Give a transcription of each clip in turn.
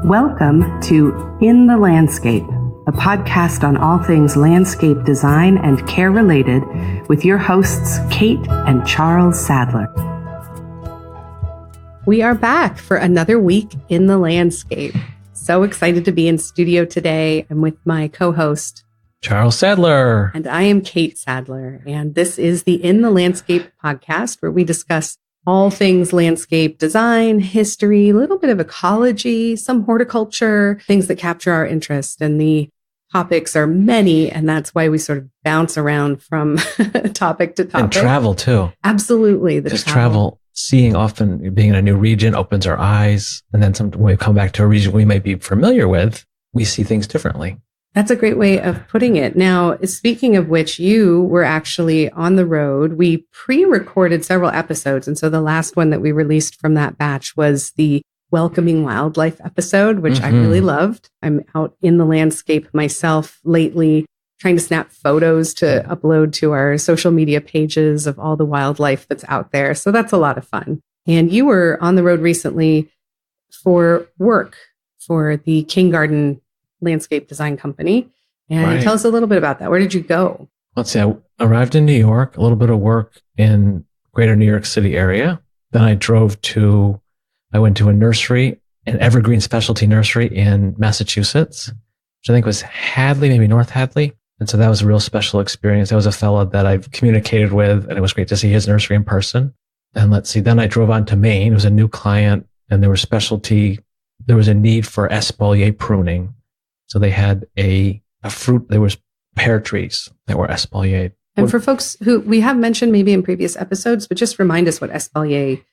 Welcome to In the Landscape, a podcast on all things landscape design and care related with your hosts, Kate and Charles Sadler. We are back for another week in the landscape. So excited to be in studio today. I'm with my co-host, Charles Sadler. And I am Kate Sadler. And this is the In the Landscape podcast, where we discuss all things landscape design, history, a little bit of ecology, some horticulture, things that capture our interest. And the topics are many, and that's why we sort of bounce around from topic to topic. And travel too. Absolutely. Just travel. Seeing often, being in a new region opens our eyes. And then when we come back to a region we may be familiar with, we see things differently. That's a great way of putting it. Now, speaking of which, you were actually on the road. We pre-recorded several episodes. And so the last one that we released from that batch was the Welcoming Wildlife episode, which I really loved. I'm out in the landscape myself lately, trying to snap photos to upload to our social media pages of all the wildlife that's out there. So that's a lot of fun. And you were on the road recently for work for the King Garden Landscape Design Company. And tell us a little bit about that. Where did you go? Let's see. I arrived in New York, a little bit of work in greater New York City area. Then I went to a nursery, an evergreen specialty nursery in Massachusetts, which I think was Hadley, maybe North Hadley. And so that was a real special experience. That was a fellow that I've communicated with, and it was great to see his nursery in person. And then I drove on to Maine. It was a new client, and there was a need for espalier pruning. So they had a fruit, there was pear trees that were espaliered. And for folks who we have mentioned maybe in previous episodes, but just remind us what espalier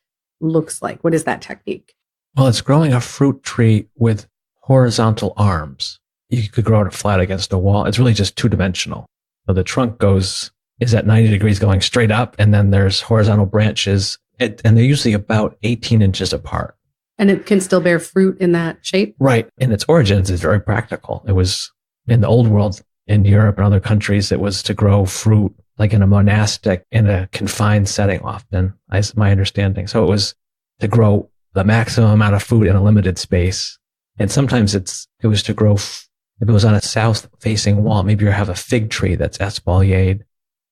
looks like. What is that technique? Well, it's growing a fruit tree with horizontal arms. You could grow it flat against a wall. It's really just two-dimensional. So the trunk is at 90 degrees going straight up, and then there's horizontal branches, and they're usually about 18 inches apart. And it can still bear fruit in that shape? Right. In its origins, it's very practical. It was in the old world, in Europe and other countries, it was to grow fruit like in a monastic, in a confined setting often, is my understanding. So it was to grow the maximum amount of food in a limited space. And sometimes it was to grow, if it was on a south-facing wall, maybe you have a fig tree that's espaliered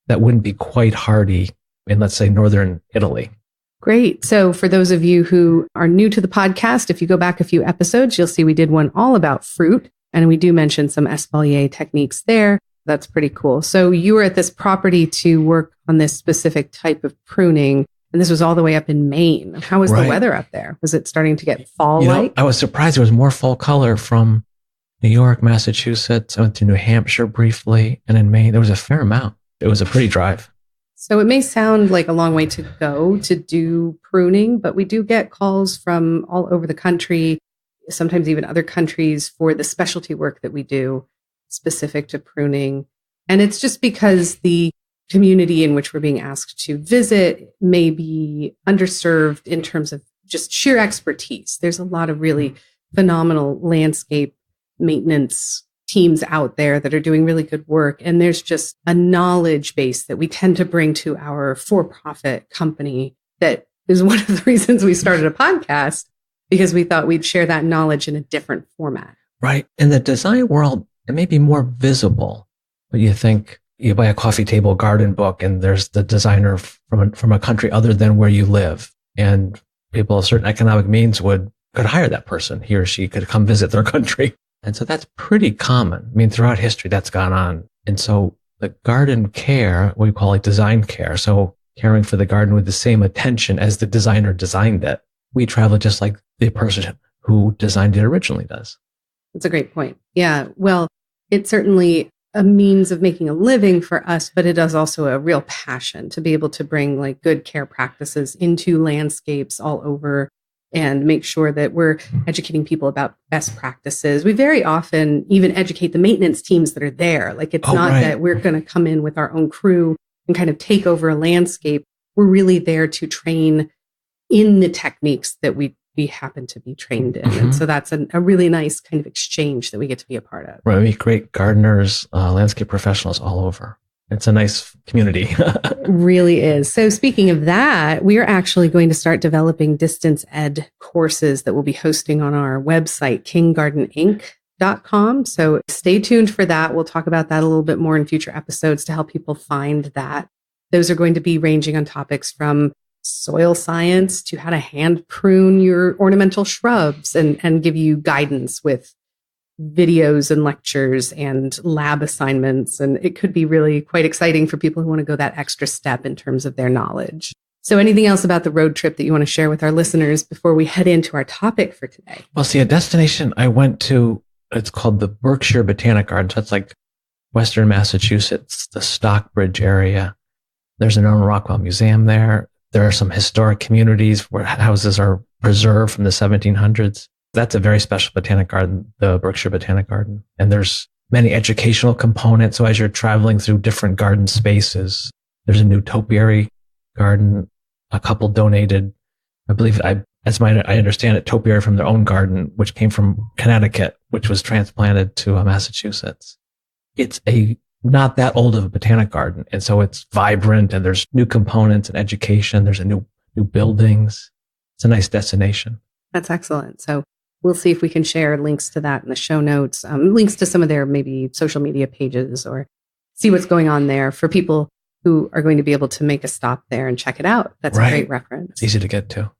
that wouldn't be quite hardy in, let's say, northern Italy. Great. So for those of you who are new to the podcast, if you go back a few episodes, you'll see we did one all about fruit, and we do mention some espalier techniques there. That's pretty cool. So you were at this property to work on this specific type of pruning, and this was all the way up in Maine. How was the weather up there? Was it starting to get fall-like? I was surprised there was more fall color from New York, Massachusetts. I went to New Hampshire briefly, and in Maine, there was a fair amount. It was a pretty drive. So it may sound like a long way to go to do pruning, but we do get calls from all over the country, sometimes even other countries, for the specialty work that we do specific to pruning. And it's just because the community in which we're being asked to visit may be underserved in terms of just sheer expertise. There's a lot of really phenomenal landscape maintenance teams out there that are doing really good work. And there's just a knowledge base that we tend to bring to our for-profit company. That is one of the reasons we started a podcast, because we thought we'd share that knowledge in a different format. Right. In the design world, it may be more visible, but you think you buy a coffee table garden book and there's the designer from a country other than where you live. And people of certain economic means could hire that person. He or she could come visit their country. And so that's pretty common. I mean, throughout history, that's gone on. And so the garden care, we call it design care. So caring for the garden with the same attention as the designer designed it. We travel just like the person who designed it originally does. That's a great point. Yeah. Well, it's certainly a means of making a living for us, but it is also a real passion to be able to bring like good care practices into landscapes all over and make sure that we're educating people about best practices. We very often even educate the maintenance teams that are there. Like it's not that we're going to come in with our own crew and kind of take over a landscape. We're really there to train in the techniques that we happen to be trained in. And so that's a really nice kind of exchange that we get to be a part of. Right. We meet great gardeners, landscape professionals all over. It's a nice community. Really is. So speaking of that, we are actually going to start developing distance ed courses that we'll be hosting on our website, kinggardeninc.com. So stay tuned for that. We'll talk about that a little bit more in future episodes to help people find that. Those are going to be ranging on topics from soil science to how to hand prune your ornamental shrubs and give you guidance with videos and lectures and lab assignments. And it could be really quite exciting for people who want to go that extra step in terms of their knowledge. So anything else about the road trip that you want to share with our listeners before we head into our topic for today? Well, see, a destination I went to, it's called the Berkshire Botanic Garden. So it's like Western Massachusetts, the Stockbridge area. There's an Norman Rockwell Museum there. There are some historic communities where houses are preserved from the 1700s. That's a very special botanic garden, the Berkshire Botanic Garden. And there's many educational components. So as you're traveling through different garden spaces, there's a new topiary garden. A couple donated, I believe, I understand it, topiary from their own garden, which came from Connecticut, which was transplanted to Massachusetts. It's not that old of a botanic garden. And so it's vibrant and there's new components and education. There's a new buildings. It's a nice destination. That's excellent. So we'll see if we can share links to that in the show notes, links to some of their maybe social media pages, or see what's going on there for people who are going to be able to make a stop there and check it out. That's right. A great reference. It's easy to get to.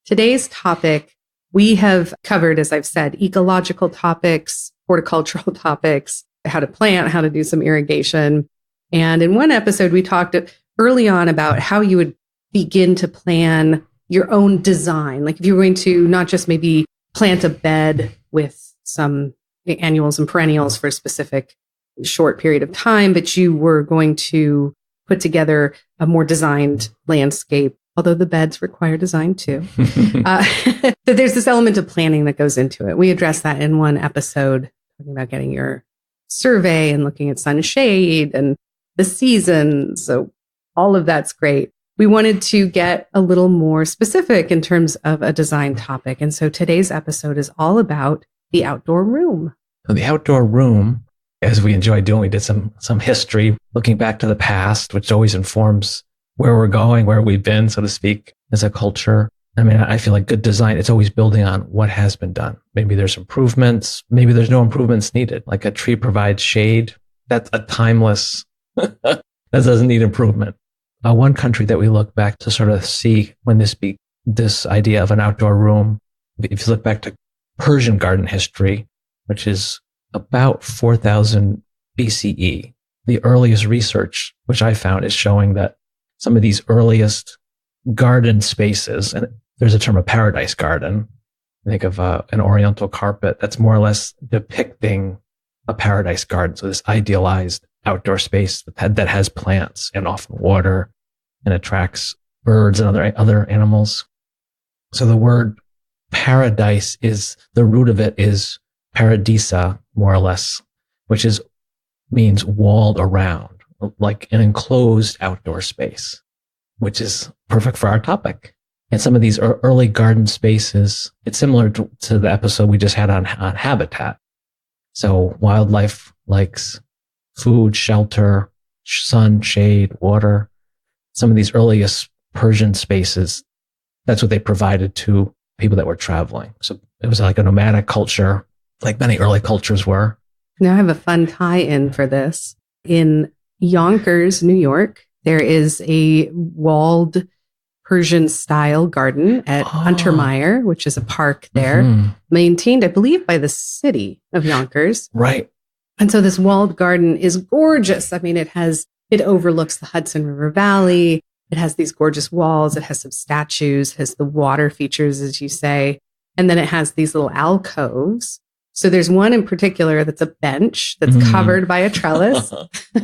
Today's topic, we have covered, as I've said, ecological topics, horticultural topics, how to plant, how to do some irrigation. And in one episode, we talked early on about how you would begin to plan your own design. Like if you were going to not just maybe plant a bed with some annuals and perennials for a specific short period of time, but you were going to put together a more designed landscape, although the beds require design too. That there's this element of planning that goes into it. We addressed that in one episode, talking about getting your survey and looking at sunshade and the seasons. So all of that's great. We wanted to get a little more specific in terms of a design topic. And so today's episode is all about the outdoor room. So the outdoor room, as we enjoy doing, we did some history, looking back to the past, which always informs where we're going, where we've been, so to speak, as a culture. I mean, I feel like good design, it's always building on what has been done. Maybe there's improvements. Maybe there's no improvements needed. Like a tree provides shade. That's a timeless, that doesn't need improvement. One country that we look back to sort of see when this idea of an outdoor room, if you look back to Persian garden history, which is about 4000 BCE, the earliest research, which I found, is showing that some of these earliest garden spaces, and there's a term, a paradise garden. I think of an oriental carpet that's more or less depicting a paradise garden. So this idealized outdoor space that has plants and often water and attracts birds and other animals. So the word paradise the root of it is paradisa, more or less, which means walled around, like an enclosed outdoor space, which is perfect for our topic. And some of these early garden spaces, it's similar to the episode we just had on habitat. So wildlife likes food, shelter, sun, shade, water. Some of these earliest Persian spaces, that's what they provided to people that were traveling. So it was like a nomadic culture, like many early cultures were. Now I have a fun tie-in for this. In Yonkers, New York, there is a walled Persian-style garden at Untermeyer, which is a park there, maintained, I believe, by the city of Yonkers. Right. And so this walled garden is gorgeous. I mean, it overlooks the Hudson River Valley. It has these gorgeous walls. It has some statues, has the water features, as you say. And then it has these little alcoves. So there's one in particular that's a bench that's covered by a trellis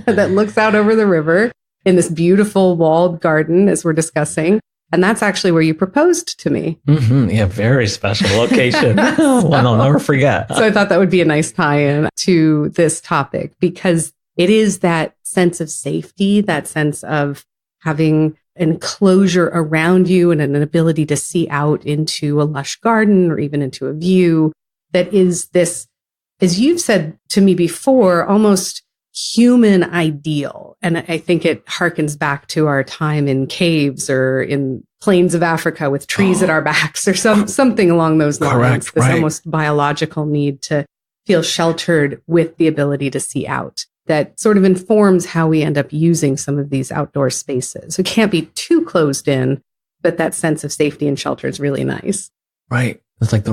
that looks out over the river in this beautiful walled garden, as we're discussing. And that's actually where you proposed to me. Yeah, very special location. One I'll never forget. So I thought that would be a nice tie-in to this topic, because it is that sense of safety, that sense of having enclosure around you and an ability to see out into a lush garden or even into a view that is this, as you've said to me before, almost human ideal. And I think it harkens back to our time in caves or in plains of Africa with trees at our backs or something along those lines. Correct, This right. almost biological need to feel sheltered with the ability to see out. That sort of informs how we end up using some of these outdoor spaces. It can't be too closed in, but that sense of safety and shelter is really nice. Right. It's like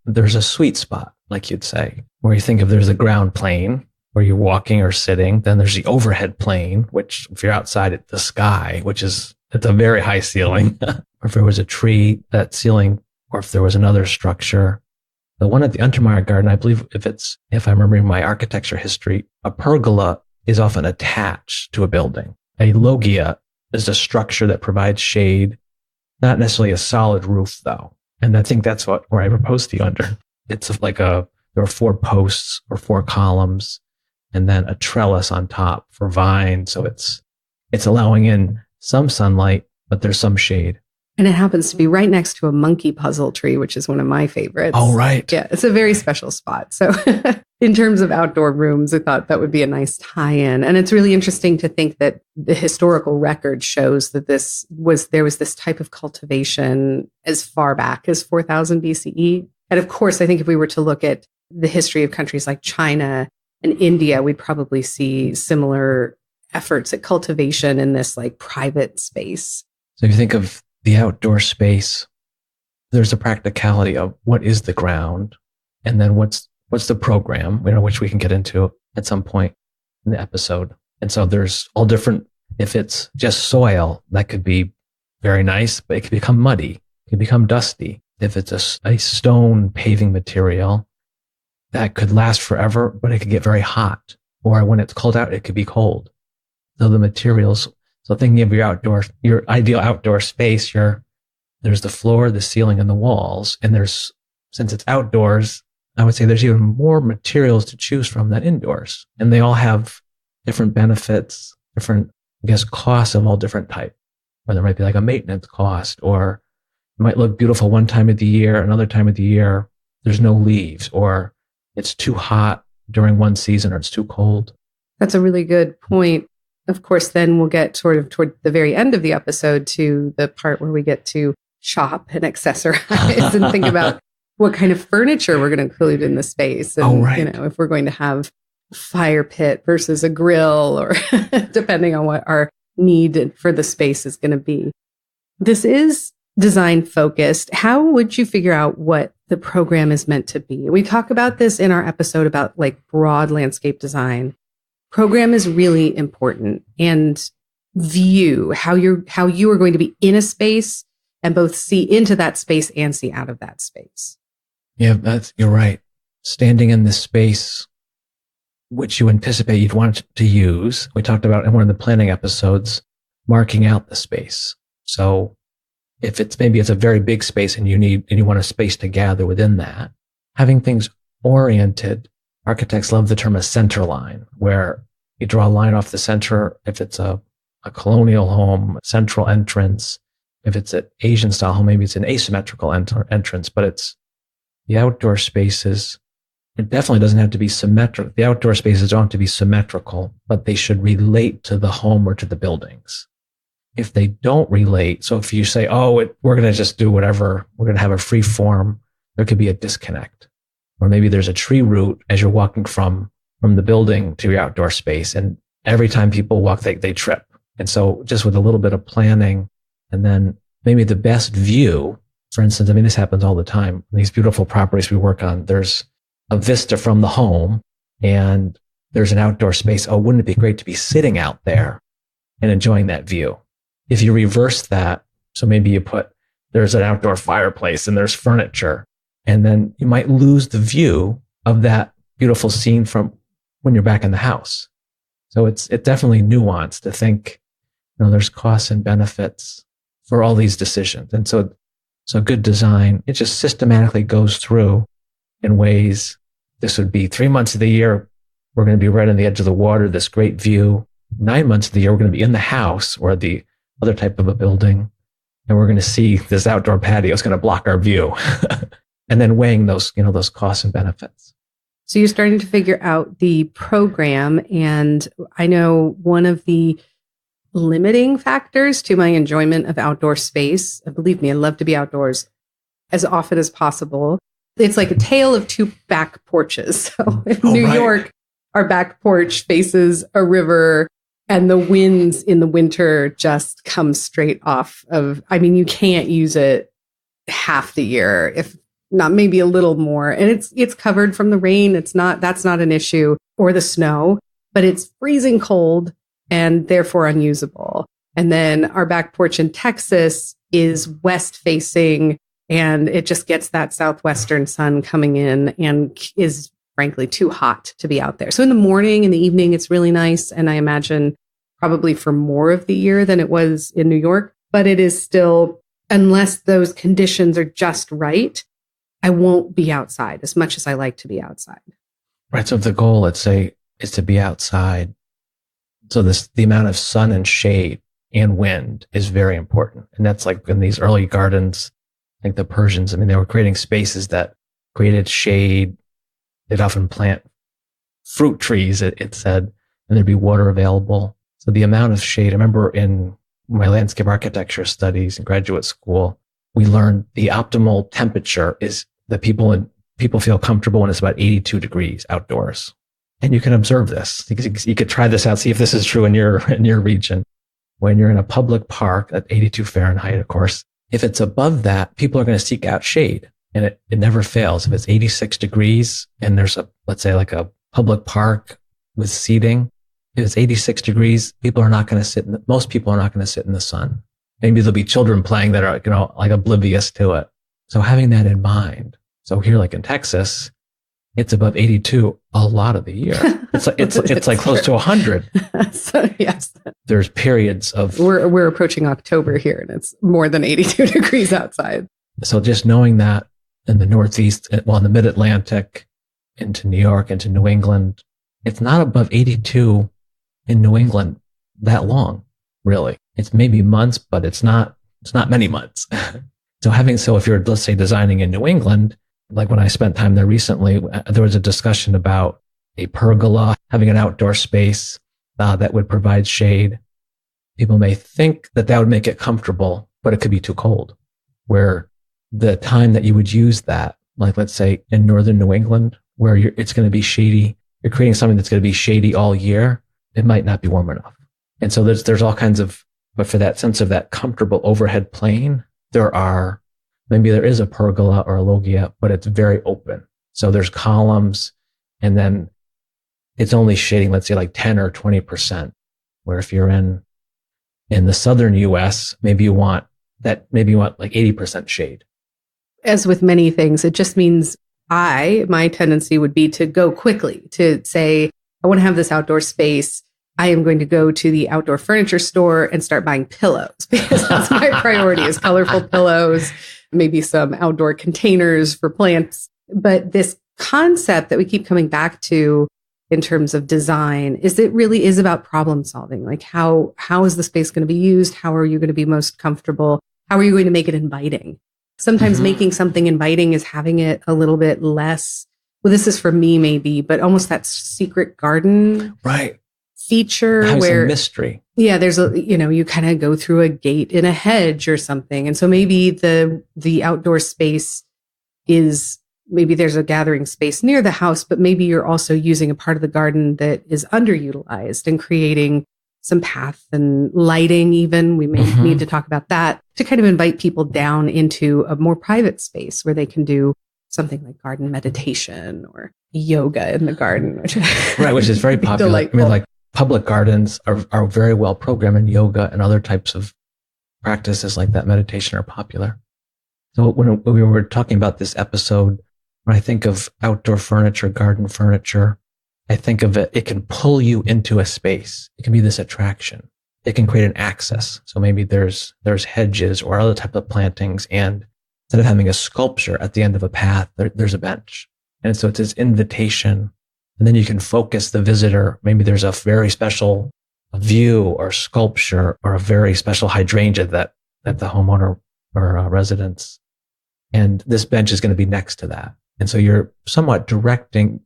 there's a sweet spot, like you'd say, where you think of there's a ground plane where you're walking or sitting. Then there's the overhead plane, which if you're outside at the sky, which is at a very high ceiling, or if there was a tree, that ceiling, or if there was another structure. The one at the Untermeyer Garden, I believe if I'm remembering my architecture history, a pergola is often attached to a building. A loggia is a structure that provides shade, not necessarily a solid roof though. And I think that's where I proposed to you under. It's like there are 4 posts or 4 columns and then a trellis on top for vines. So it's allowing in some sunlight, but there's some shade. And it happens to be right next to a monkey puzzle tree, which is one of my favorites. Oh, right. Yeah, it's a very special spot. So in terms of outdoor rooms, I thought that would be a nice tie-in. And it's really interesting to think that the historical record shows that there was this type of cultivation as far back as 4000 BCE. And of course, I think if we were to look at the history of countries like China and India, we'd probably see similar efforts at cultivation in this like private space. So if you think of the outdoor space, there's a practicality of what is the ground, and then what's the program, which we can get into at some point in the episode. And so there's all different. If it's just soil, that could be very nice, but it could become muddy, it could become dusty. If it's a stone paving material, that could last forever, but it could get very hot. Or when it's cold out, it could be cold. So the materials. So thinking of your ideal outdoor space, there's the floor, the ceiling, and the walls. And since it's outdoors, I would say there's even more materials to choose from than indoors. And they all have different benefits, different, costs of all different types. Or there might be like a maintenance cost, or it might look beautiful one time of the year, another time of the year, there's no leaves, or it's too hot during one season, or it's too cold. That's a really good point. Of course, then we'll get sort of toward the very end of the episode to the part where we get to shop and accessorize and think about what kind of furniture we're going to include in the space. And, if we're going to have a fire pit versus a grill, or depending on what our need for the space is going to be. This is design focused. How would you figure out what the program is meant to be? We talk about this in our episode about like broad landscape design. Program is really important, and view how you are going to be in a space and both see into that space and see out of that space. Yeah, you're right. Standing in this space, which you anticipate you'd want to use. We talked about in one of the planning episodes, marking out the space. So if maybe it's a very big space and you want a space to gather within that, having things oriented. Architects love the term a center line, where you draw a line off the center. If it's a colonial home, central entrance. If it's an Asian style home, maybe it's an asymmetrical entrance, but it's the outdoor spaces. It definitely doesn't have to be symmetrical. The outdoor spaces don't have to be symmetrical, but they should relate to the home or to the buildings. If they don't relate, so if you say, we're going to just do whatever, we're going to have a free form, there could be a disconnect. Or maybe there's a tree root as you're walking from the building to your outdoor space. And every time people walk, they trip. And so just with a little bit of planning, and then maybe the best view, for instance, this happens all the time. These beautiful properties we work on, there's a vista from the home and there's an outdoor space. Wouldn't it be great to be sitting out there and enjoying that view? If you reverse that, so maybe there's an outdoor fireplace and there's furniture, and then you might lose the view of that beautiful scene from when you're back in the house. So it's definitely nuanced to think, there's costs and benefits for all these decisions. And so good design, it just systematically goes through in ways. This would be 3 months of the year, we're going to be right on the edge of the water, this great view. 9 months of the year, we're going to be in the house or the other type of a building, and we're going to see this outdoor patio is going to block our view. And then weighing those costs and benefits. So you're starting to figure out the program. And I know one of the limiting factors to my enjoyment of outdoor space, believe me, I love to be outdoors as often as possible. It's like a tale of two back porches. So in New York, our back porch faces a river, and the winds in the winter just come straight off of, I mean, you can't use it half the year, if not maybe a little more. And it's covered from the rain. That's not an issue, or the snow, but it's freezing cold and therefore unusable. And then our back porch in Texas is west facing, and it just gets that southwestern sun coming in and is frankly too hot to be out there. So in the morning, in the evening, it's really nice. And I imagine probably for more of the year than it was in New York, but it is still, unless those conditions are just right, I won't be outside as much as I like to be outside. Right. So if the goal, let's say, is to be outside, so the amount of sun and shade and wind is very important. And that's like in these early gardens, like the Persians, I mean, they were creating spaces that created shade. They'd often plant fruit trees, it said, and there'd be water available. So the amount of shade, I remember in my landscape architecture studies in graduate school, we learned the optimal temperature is that people feel comfortable when it's about 82 degrees outdoors. And you can observe this. You could try this out, see if this is true in your region. When you're in a public park at 82 Fahrenheit, of course, if it's above that, people are going to seek out shade. And it never fails. If it's 86 degrees and there's let's say like a public park with seating, if it's 86 degrees, most people are not going to sit in the sun. Maybe there'll be children playing that are, like oblivious to it. So having that in mind. So here, like in Texas, it's above 82 a lot of the year. It's like close to 100. So yes, there's periods of. We're approaching October here, and it's more than 82 degrees outside. So just knowing that in the Northeast, in the Mid-Atlantic, into New York, into New England, it's not above 82 in New England that long, really. It's maybe months, but it's not many months. So if you're, let's say, designing in New England, like when I spent time there recently, there was a discussion about a pergola, having an outdoor space that would provide shade. People may think that would make it comfortable, but it could be too cold. Where the time that you would use that, like let's say in northern New England, where it's going to be shady, you're creating something that's going to be shady all year, it might not be warm enough. And so there's all kinds of, but for that sense of that comfortable overhead plane, maybe there is a pergola or a loggia, but it's very open. So there's columns, and then it's only shading, let's say like 10 or 20%. Where if you're in the southern US, maybe you want like 80% shade. As with many things, it just means my tendency would be to go quickly, to say, I want to have this outdoor space. I am going to go to the outdoor furniture store and start buying pillows, because that's my priority, is colorful pillows, maybe some outdoor containers for plants. But this concept that we keep coming back to in terms of design is it really is about problem solving. Like how is the space going to be used? How are you going to be most comfortable? How are you going to make it inviting? Sometimes making something inviting is having it a little bit less. Well, this is for me maybe, but almost that secret garden feature where some mystery. Yeah, there's you kind of go through a gate in a hedge or something. And so maybe the outdoor space is, maybe there's a gathering space near the house, but maybe you're also using a part of the garden that is underutilized and creating some path and lighting even. We may need to talk about that to kind of invite people down into a more private space where they can do something like garden meditation or yoga in the garden. Which is very popular. Delightful. I mean, like public gardens are very well programmed, and yoga and other types of practices like that, meditation, are popular. So when we were talking about this episode, when I think of outdoor furniture, garden furniture, I think of it can pull you into a space. It can be this attraction. It can create an access. So maybe there's hedges or other type of plantings, and instead of having a sculpture at the end of a path, there's a bench. And so it's this invitation, and then you can focus the visitor. Maybe there's a very special view or sculpture or a very special hydrangea that the homeowner or residents, and this bench is going to be next to that. And so you're somewhat directing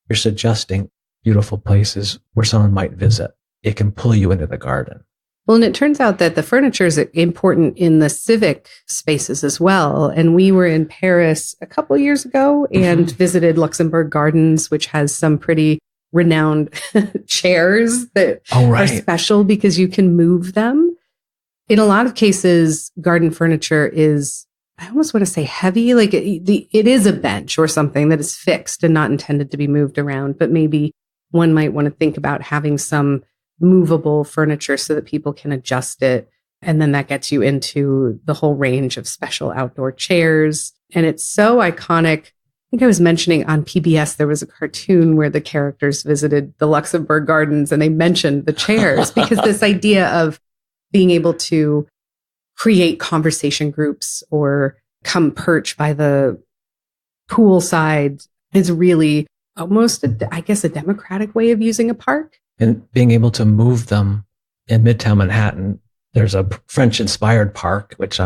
you're suggesting beautiful places where someone might visit. It can pull you into the garden. Well, and it turns out that the furniture is important in the civic spaces as well. And we were in Paris a couple of years ago and visited Luxembourg Gardens, which has some pretty renowned chairs that are special because you can move them. In a lot of cases, garden furniture is, I almost want to say heavy, like it is a bench or something that is fixed and not intended to be moved around. But maybe one might want to think about having some movable furniture so that people can adjust it. And then that gets you into the whole range of special outdoor chairs. And it's so iconic. I think I was mentioning on PBS, there was a cartoon where the characters visited the Luxembourg Gardens and they mentioned the chairs because this idea of being able to create conversation groups or come perch by the poolside is really almost, a democratic way of using a park. And being able to move them in Midtown Manhattan, there's a French-inspired park, which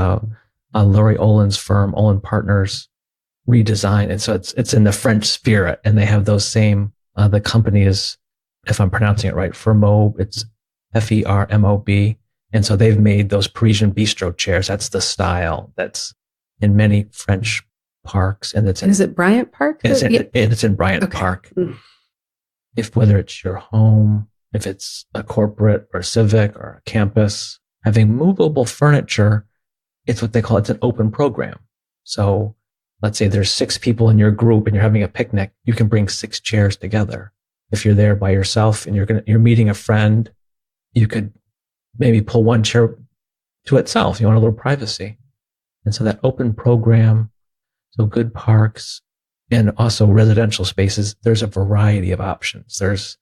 Laurie Olin's firm, Olin Partners, redesigned. And so it's in the French spirit. And they have those same, the company is, if I'm pronouncing it right, Fermob, it's Fermob. And so they've made those Parisian bistro chairs. That's the style that's in many French parks. And is it Bryant Park? It's in Bryant Park. If whether it's your home, if it's a corporate or civic or a campus, having movable furniture, it's what they call, it's an open program. So let's say there's 6 people in your group and you're having a picnic, you can bring 6 chairs together. If you're there by yourself and you're meeting a friend, you could maybe pull one chair to itself. You want a little privacy. And so that open program, so good parks, and also residential spaces, there's a variety of options. There's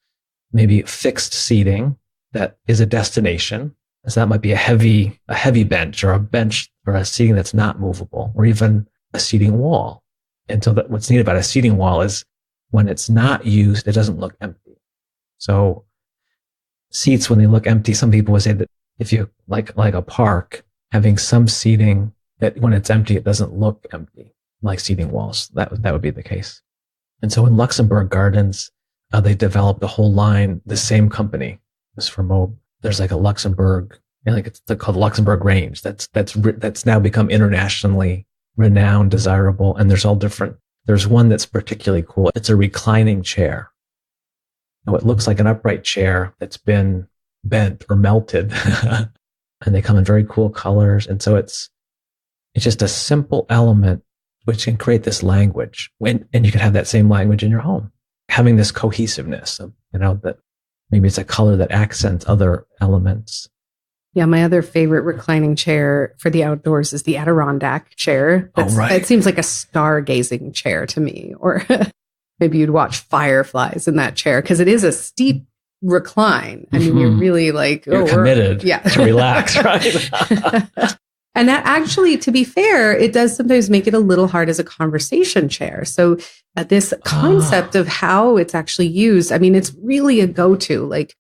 maybe fixed seating that is a destination. So that might be a heavy bench or a seating that's not movable, or even a seating wall. And so what's neat about a seating wall is when it's not used, it doesn't look empty. So seats, when they look empty, some people would say that if you like a park, having some seating that when it's empty, it doesn't look empty. Like seating walls, that would be the case. And so in Luxembourg Gardens, they developed a whole line, the same company, this Fermob. There's like a Luxembourg, it's called the Luxembourg range. That's now become internationally renowned, desirable, and there's all different. There's one that's particularly cool. It's a reclining chair. Now it looks like an upright chair that's been bent or melted, and they come in very cool colors. And so it's just a simple element which can create this language, and you can have that same language in your home, having this cohesiveness of, that maybe it's a color that accents other elements. Yeah, my other favorite reclining chair for the outdoors is the Adirondack chair. It seems like a stargazing chair to me, or maybe you'd watch fireflies in that chair because it is a steep recline. I mean, you're really you're committed to relax, right? And that actually, to be fair, it does sometimes make it a little hard as a conversation chair. So this concept of how it's actually used, I mean, it's really a go-to. Like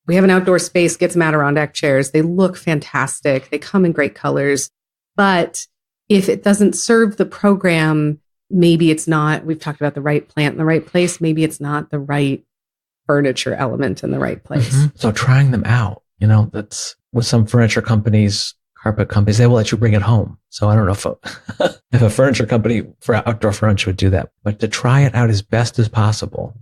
we have an outdoor space, get some Adirondack chairs. They look fantastic. They come in great colors. But if it doesn't serve the program, maybe it's not, we've talked about the right plant in the right place. Maybe it's not the right furniture element in the right place. So trying them out, that's with some furniture companies, carpet companies, they will let you bring it home. So I don't know if a furniture company for outdoor furniture would do that, but to try it out as best as possible,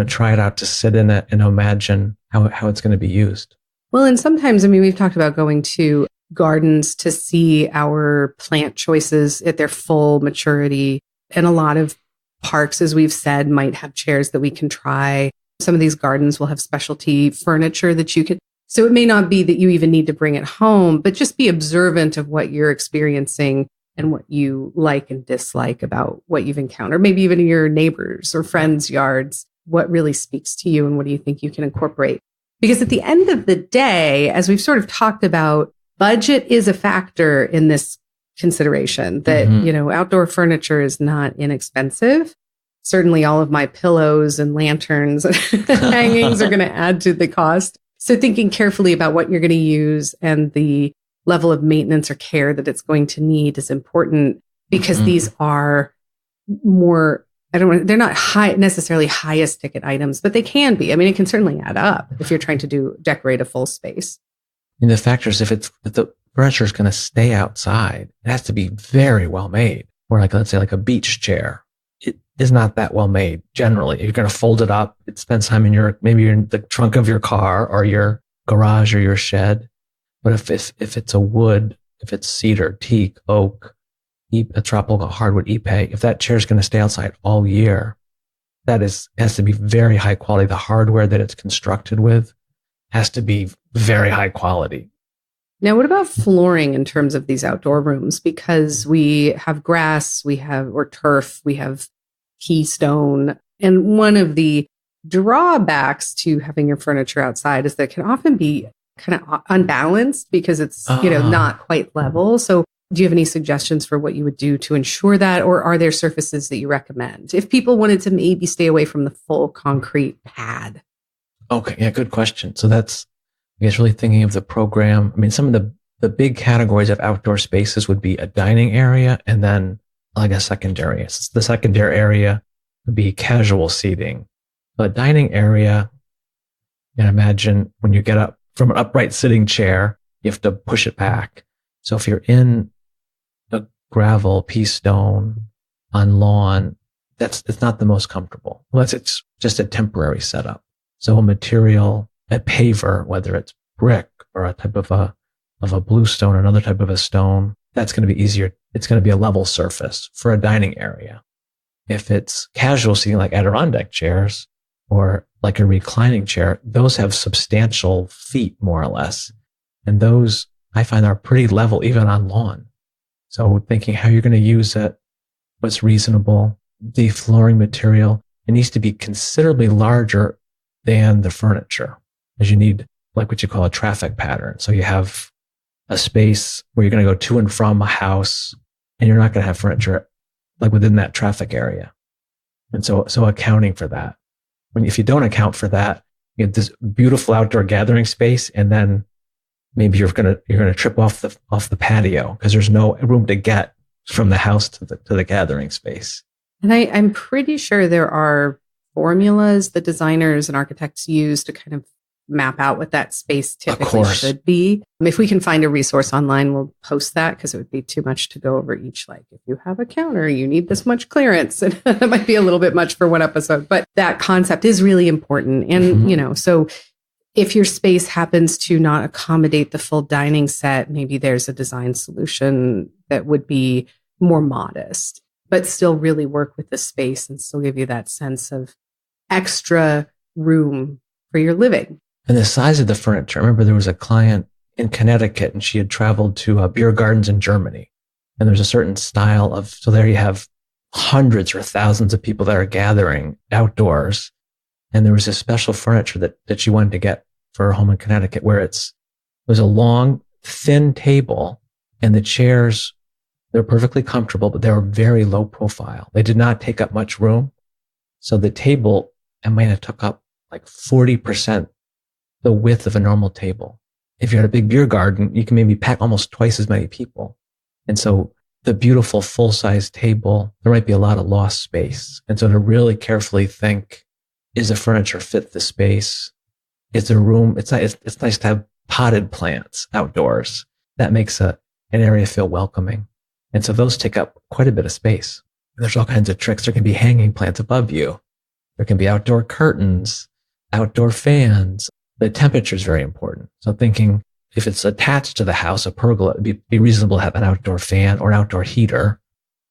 try it out to sit in it and imagine how it's going to be used. Well, and sometimes, I mean, we've talked about going to gardens to see our plant choices at their full maturity. And a lot of parks, as we've said, might have chairs that we can try. Some of these gardens will have specialty furniture that you could. So it may not be that you even need to bring it home, but just be observant of what you're experiencing and what you like and dislike about what you've encountered. Maybe even in your neighbors or friends' yards, what really speaks to you and what do you think you can incorporate? Because at the end of the day, as we've sort of talked about, budget is a factor in this consideration that, outdoor furniture is not inexpensive. Certainly all of my pillows and lanterns and hangings are going to add to the cost. So thinking carefully about what you're going to use and the level of maintenance or care that it's going to need is important because these are more they're not necessarily highest ticket items, but they can be. I mean, it can certainly add up if you're trying to decorate a full space. And the factor is if the furniture is going to stay outside, it has to be very well made. Or let's say a beach chair. It is not that well made generally. You're going to fold it up. It spends time maybe you're in the trunk of your car or your garage or your shed. But if it's a wood, if it's cedar, teak, oak, a tropical hardwood ipe, if that chair is going to stay outside all year, has to be very high quality. The hardware that it's constructed with has to be very high quality. Now, what about flooring in terms of these outdoor rooms? Because we have grass, or turf, we have keystone. And one of the drawbacks to having your furniture outside is that it can often be kind of unbalanced because it's, not quite level. So do you have any suggestions for what you would do to ensure that? Or are there surfaces that you recommend if people wanted to maybe stay away from the full concrete pad? Okay. Yeah. Good question. So that's, I guess, really thinking of the program. I mean, some of the big categories of outdoor spaces would be a dining area and then a secondary. The secondary area would be casual seating. A dining area, you can imagine when you get up from an upright sitting chair, you have to push it back. So if you're in a gravel, pea stone, on lawn, it's not the most comfortable unless it's just a temporary setup. So a material, a paver, whether it's brick or a type of a bluestone or another type of a stone, that's going to be easier. It's going to be a level surface for a dining area. If it's casual seating like Adirondack chairs or like a reclining chair, those have substantial feet more or less. And those I find are pretty level even on lawn. So thinking how you're going to use it, what's reasonable, the flooring material, it needs to be considerably larger than the furniture, as you need what you call a traffic pattern. So you have a space where you're going to go to and from a house and you're not going to have furniture within that traffic area. And so accounting for that. If you don't account for that, you get this beautiful outdoor gathering space and then maybe you're going to trip off the patio because there's no room to get from the house to the gathering space. And I'm pretty sure there are formulas that designers and architects use to kind of map out what that space typically should be. If we can find a resource online, we'll post that because it would be too much to go over each. If you have a counter, you need this much clearance. And that might be a little bit much for one episode, but that concept is really important. And, so if your space happens to not accommodate the full dining set, maybe there's a design solution that would be more modest, but still really work with the space and still give you that sense of extra room for your living. And the size of the furniture. I remember there was a client in Connecticut and she had traveled to beer gardens in Germany. And there's a certain style so there you have hundreds or thousands of people that are gathering outdoors. And there was a special furniture that she wanted to get for her home in Connecticut where it was a long, thin table and the chairs, they're perfectly comfortable, but they were very low profile. They did not take up much room. So the table, I might have took up 40% the width of a normal table. If you're at a big beer garden, you can maybe pack almost twice as many people. And so the beautiful full-size table, there might be a lot of lost space. And so to really carefully think, is the furniture fit the space? Is there room? It's nice to have potted plants outdoors. That makes an area feel welcoming. And so those take up quite a bit of space. There's all kinds of tricks. There can be hanging plants above you. There can be outdoor curtains, outdoor fans. The temperature is very important. So thinking if it's attached to the house, a pergola, it'd be reasonable to have an outdoor fan or an outdoor heater.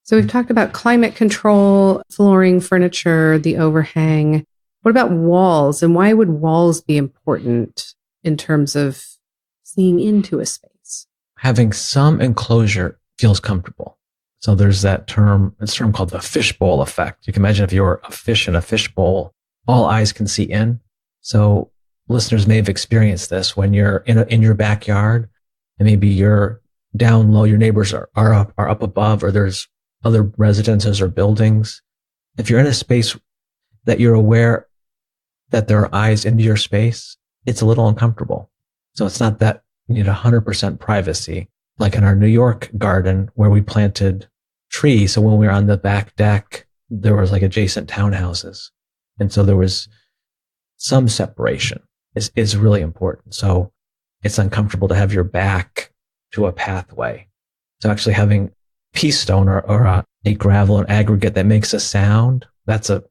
So we've talked about climate control, flooring, furniture, the overhang. What about walls? And why would walls be important in terms of seeing into a space? Having some enclosure feels comfortable. So there's that term, it's a term called the fishbowl effect. You can imagine if you're a fish in a fishbowl, all eyes can see in. So listeners may have experienced this when you're in your backyard and maybe you're down low, your neighbors are up above, or there's other residences or buildings. If you're in a space that you're aware that there are eyes into your space, it's a little uncomfortable. So it's not that you need 100% privacy. Like in our New York garden where we planted trees. So when we were on the back deck, there was like adjacent townhouses. And so there was some separation is really important. So it's uncomfortable to have your back to a pathway. So actually having pea stone or a gravel and aggregate that makes a sound, that's a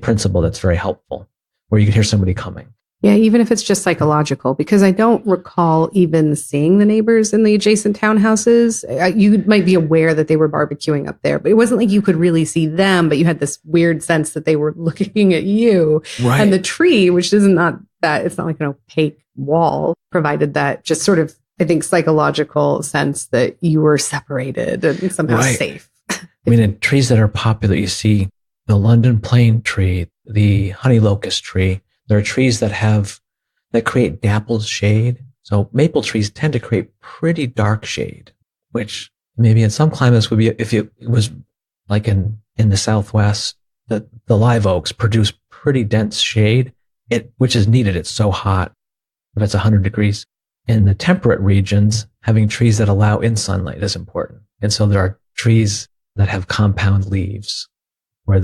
principle that's very helpful, where you can hear somebody coming. Yeah, even if it's just psychological, because I don't recall even seeing the neighbors in the adjacent townhouses. You might be aware that they were barbecuing up there, but it wasn't like you could really see them, but you had this weird sense that they were looking at you. Right. And the tree, which is not that, it's not like an opaque wall, provided that just sort of, I think, psychological sense that you were separated and somehow safe. I mean, in trees that are popular, you see the London plane tree, the honey locust tree. There are trees that create dappled shade. So maple trees tend to create pretty dark shade, which maybe in some climates would be, if it was like in the Southwest, the live oaks produce pretty dense shade, which is needed. It's so hot if it's 100 degrees. In the temperate regions, having trees that allow in sunlight is important. And so there are trees that have compound leaves where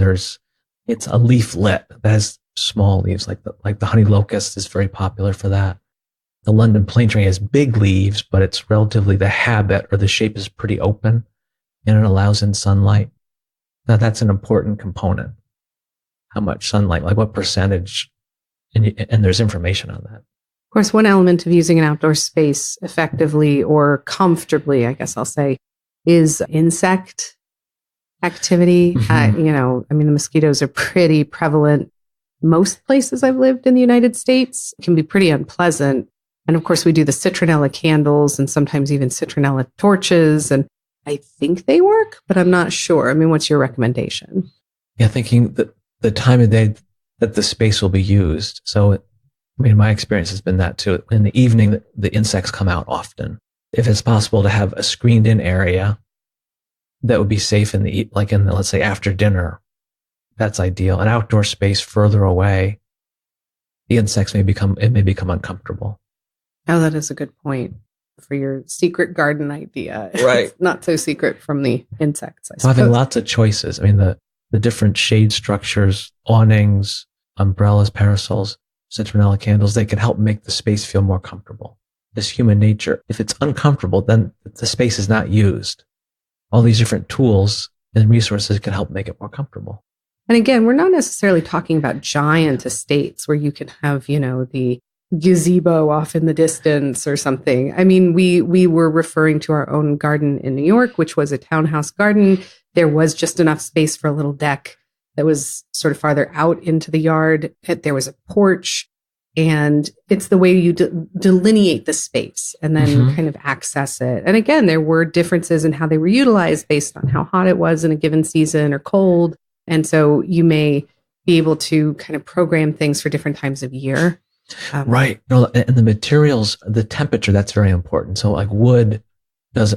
it's a leaflet that has small leaves, like the honey locust is very popular for that. The London plane tree has big leaves, but it's relatively, the habit or the shape is pretty open and it allows in sunlight. Now that's an important component. How much sunlight, like what percentage, and there's information on that. Of course, one element of using an outdoor space effectively or comfortably, I guess I'll say, is insect activity. Mm-hmm. The mosquitoes are pretty prevalent. Most places I've lived in the United States can be pretty unpleasant. And of course, we do the citronella candles and sometimes even citronella torches. And I think they work, but I'm not sure. I mean, what's your recommendation? Yeah, thinking that the time of day that the space will be used. So, my experience has been that too. In the evening, the insects come out often. If it's possible to have a screened in area that would be safe let's say after dinner, that's ideal. An outdoor space further away, the insects may become uncomfortable. Oh, that is a good point for your secret garden idea. Right. It's not so secret from the insects, I So suppose. having lots of choices. I mean, the different shade structures, awnings, umbrellas, parasols, citronella candles, they can help make the space feel more comfortable. This human nature, if it's uncomfortable, then the space is not used. All these different tools and resources can help make it more comfortable. And again, we're not necessarily talking about giant estates where you can have, the gazebo off in the distance or something. I mean, we were referring to our own garden in New York, which was a townhouse garden. There was just enough space for a little deck that was sort of farther out into the yard. There was a porch, and it's the way you delineate the space and then kind of access it. And again, there were differences in how they were utilized based on how hot it was in a given season or cold. And so you may be able to kind of program things for different times of year. Right. No, and the materials, the temperature, that's very important. So like wood does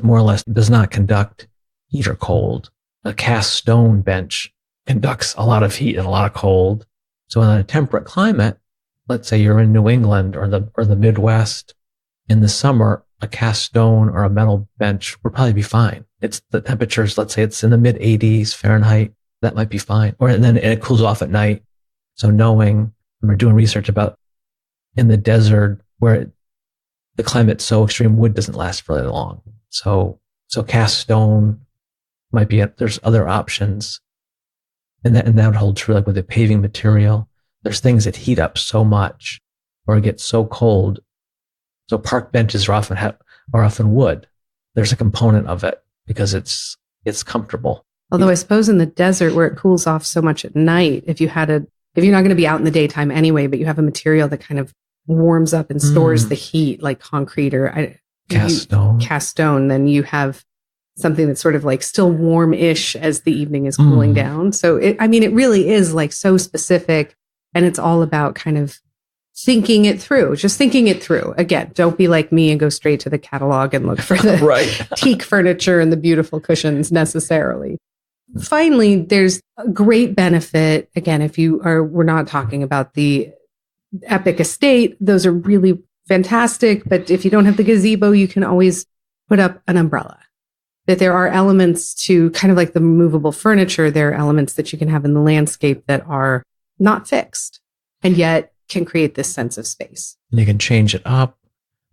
not conduct heat or cold. A cast stone bench conducts a lot of heat and a lot of cold. So in a temperate climate, let's say you're in New England or the Midwest, in the summer, a cast stone or a metal bench would probably be fine. It's the temperatures, let's say it's in the mid 80s Fahrenheit. That might be fine. And then it cools off at night. So we're doing research about in the desert where the climate's so extreme, wood doesn't last really long. So cast stone might be, there's other options. And that would hold true like with the paving material. There's things that heat up so much or get so cold. So park benches are often wood. There's a component of it because it's comfortable. Although I suppose in the desert where it cools off so much at night, if you're not going to be out in the daytime anyway, but you have a material that kind of warms up and stores the heat like concrete or cast stone, then you have something that's sort of like still warm-ish as the evening is cooling down. So it really is like so specific, and it's all about kind of thinking it through. Again, don't be like me and go straight to the catalog and look for the teak furniture and the beautiful cushions necessarily. Finally, there's a great benefit. Again, we're not talking about the epic estate. Those are really fantastic. But if you don't have the gazebo, you can always put up an umbrella. that there are elements to kind of like the movable furniture. There are elements that you can have in the landscape that are not fixed and yet can create this sense of space. And you can change it up.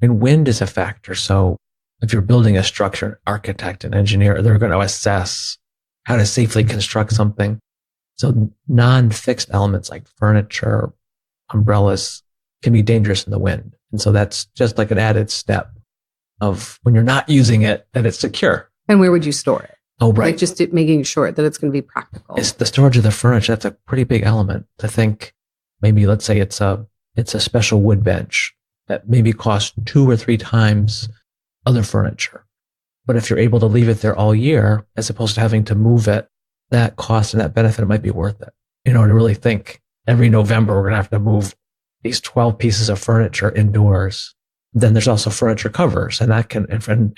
And wind is a factor. So if you're building a structure, an architect, an engineer, they're going to assess how to safely construct something. So non-fixed elements like furniture, umbrellas can be dangerous in the wind. And so that's just like an added step of when you're not using it, that it's secure. And where would you store it? Oh, right. Like just making sure that it's going to be practical. It's the storage of the furniture. That's a pretty big element to think. Maybe let's say it's a special wood bench that maybe costs 2 or 3 times other furniture. But if you're able to leave it there all year, as opposed to having to move it, that cost and that benefit might be worth it. You know, to really think every November, we're going to have to move these 12 pieces of furniture indoors. Then there's also furniture covers, and that can,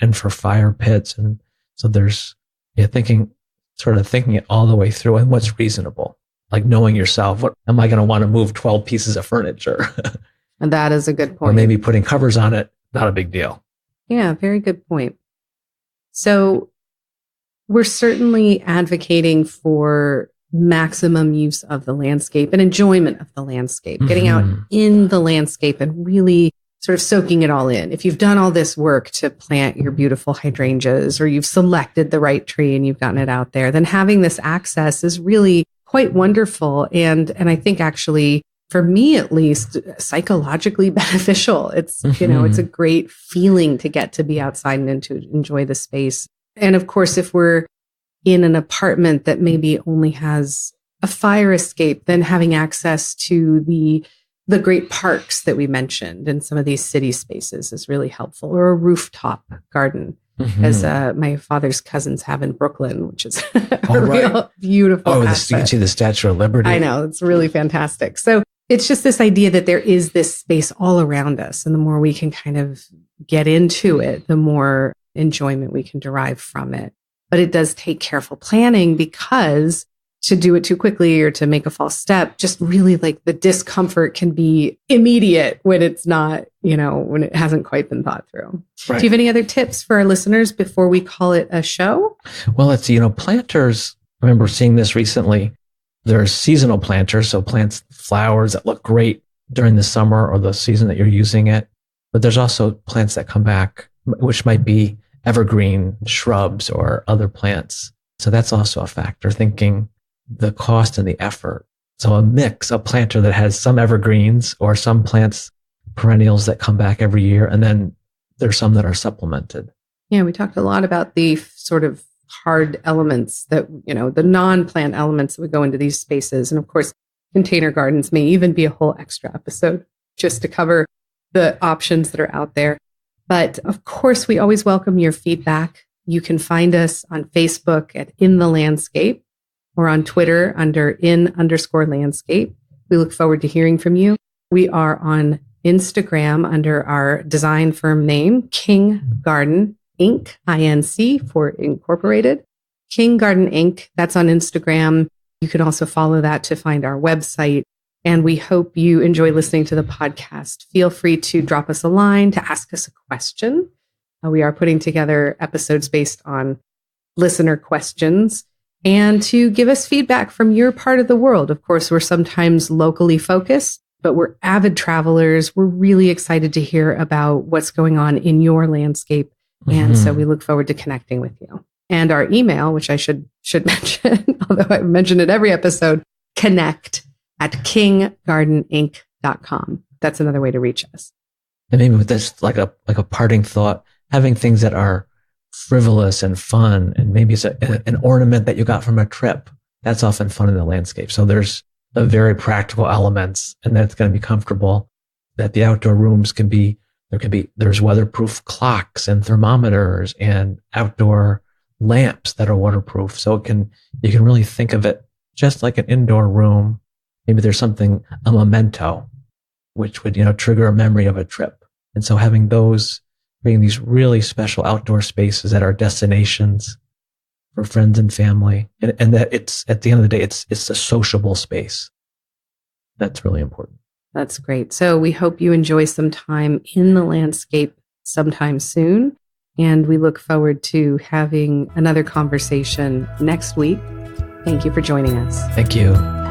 and for fire pits. And so there's, thinking it all the way through and what's reasonable, like knowing yourself, what am I going to want to move 12 pieces of furniture? And that is a good point. Or maybe putting covers on it, not a big deal. Yeah, very good point. So we're certainly advocating for maximum use of the landscape and enjoyment of the landscape, getting out in the landscape and really sort of soaking it all in. If you've done all this work to plant your beautiful hydrangeas, or you've selected the right tree and you've gotten it out there, then having this access is really quite wonderful. And I think actually, for me at least, psychologically beneficial. It's, it's a great feeling to get to be outside and to enjoy the space. And of course, if we're in an apartment that maybe only has a fire escape, then having access to the great parks that we mentioned in some of these city spaces is really helpful, or a rooftop garden, as my father's cousins have in Brooklyn, which is a real beautiful asset. You can see the Statue of Liberty. I know, it's really fantastic. So it's just this idea that there is this space all around us. And the more we can kind of get into it, the more enjoyment we can derive from it. But it does take careful planning, because to do it too quickly or to make a false step, just really like the discomfort can be immediate when it's not, when it hasn't quite been thought through. Right. Do you have any other tips for our listeners before we call it a show? Well, it's, planters, I remember seeing this recently. There's seasonal planters, so plants flowers that look great during the summer or the season that you're using it. But there's also plants that come back, which might be evergreen shrubs or other plants. So that's also a factor, thinking the cost and the effort. So a planter that has some evergreens or some plants, perennials that come back every year, and then there's some that are supplemented. Yeah, we talked a lot about the sort of hard elements that, the non-plant elements that would go into these spaces. And of course, container gardens may even be a whole extra episode just to cover the options that are out there. But of course, we always welcome your feedback. You can find us on Facebook at In the Landscape, or on Twitter under in_landscape. We look forward to hearing from you. We are on Instagram under our design firm name, King Garden Inc., INC for incorporated. King Garden Inc., that's on Instagram. You can also follow that to find our website. And we hope you enjoy listening to the podcast. Feel free to drop us a line, to ask us a question. We are putting together episodes based on listener questions, and to give us feedback from your part of the world. Of course, we're sometimes locally focused, but we're avid travelers. We're really excited to hear about what's going on in your landscape. And so we look forward to connecting with you. And our email, which I should mention, although I've mentioned it every episode, connect@kinggardeninc.com. That's another way to reach us. And maybe with this, like a parting thought, having things that are frivolous and fun, and maybe it's an ornament that you got from a trip. That's often fun in the landscape. So there's a very practical elements, and that's going to be comfortable. That the outdoor rooms there's weatherproof clocks and thermometers and outdoor lamps that are waterproof. So you can really think of it just like an indoor room. Maybe there's a memento, which would, trigger a memory of a trip. And so having these really special outdoor spaces at our destinations for friends and family, and that it's, at the end of the day, it's a sociable space. That's really important. That's great. So we hope you enjoy some time in the landscape sometime soon. And we look forward to having another conversation next week. Thank you for joining us. Thank you.